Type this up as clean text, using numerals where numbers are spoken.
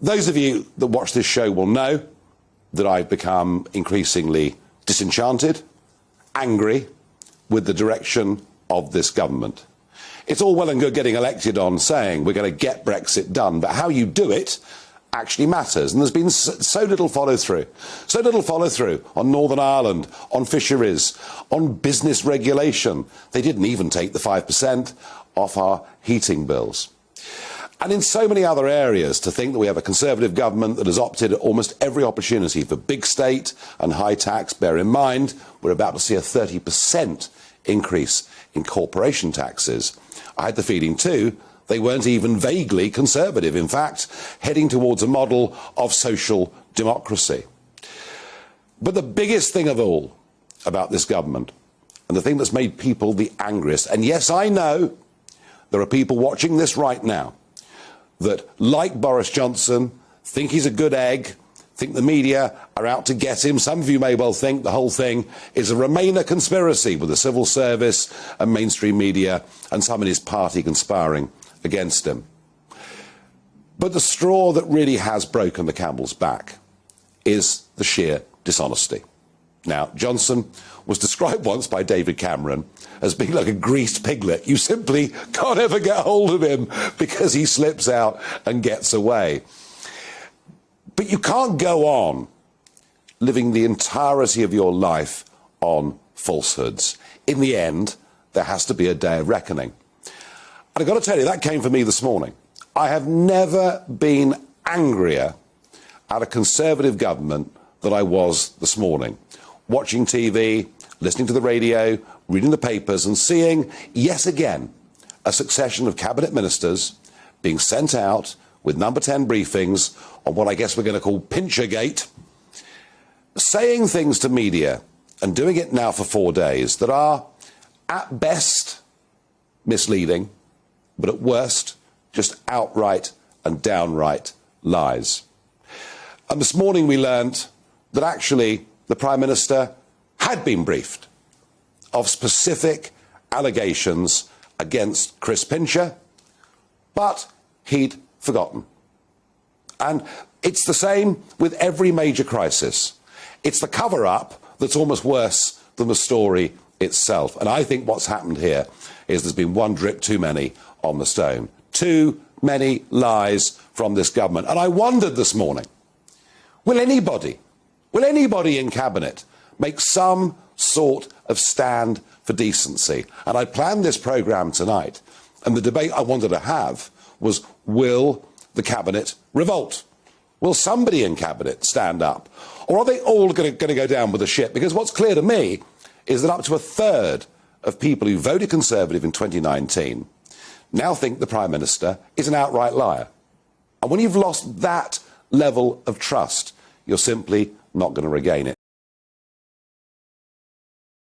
Those of you that watch this show will know that I've become increasingly disenchanted, angry with the direction of this government. It's all well and good getting elected on saying we're going to get Brexit done, but how you do it actually matters. And there's been so little follow-through. So little follow-through on Northern Ireland, on fisheries, on business regulation. They didn't even take the 5% off our heating bills. And in so many other areas, to think that we have a Conservative government that has opted at almost every opportunity for big state and high tax. Bear in mind, we're about to see a 30% increase in corporation taxes. I had the feeling, too, they weren't even vaguely Conservative. In fact, heading towards a model of social democracy. But the biggest thing of all about this government, and the thing that's made people the angriest, and yes, I know there are people watching this right now that, like Boris Johnson, think he's a good egg, think the media are out to get him. Some of you may well think the whole thing is a Remainer conspiracy with the civil service and mainstream media and some in his party conspiring against him. But the straw that really has broken the camel's back is the sheer dishonesty. Now, Johnson was described once by David Cameron as being like a greased piglet. You simply can't ever get hold of him because he slips out and gets away. But you can't go on living the entirety of your life on falsehoods. In the end, there has to be a day of reckoning. And I've got to tell you, that came for me this morning. I have never been angrier at a Conservative government than I was this morning. Watching TV, listening to the radio, reading the papers and seeing, yet again, a succession of cabinet ministers being sent out with number 10 briefings on what I guess we're going to call Pinchergate, saying things to media and doing it now for 4 days that are, at best, misleading, but at worst, just outright and downright lies. And this morning we learnt that actually the Prime Minister had been briefed of specific allegations against Chris Pincher, but he'd forgotten. And it's the same with every major crisis. It's the cover-up that's almost worse than the story itself. And I think what's happened here is there's been one drip too many on the stone. Too many lies from this government. And I wondered this morning, will anybody in Cabinet make some sort of stand for decency? And I planned this programme tonight, and the debate I wanted to have was, will the Cabinet revolt? Will somebody in Cabinet stand up? Or are they all going to go down with the ship? Because what's clear to me is that up to a third of people who voted Conservative in 2019 now think the Prime Minister is an outright liar. And when you've lost that level of trust, you're simply not going to regain it.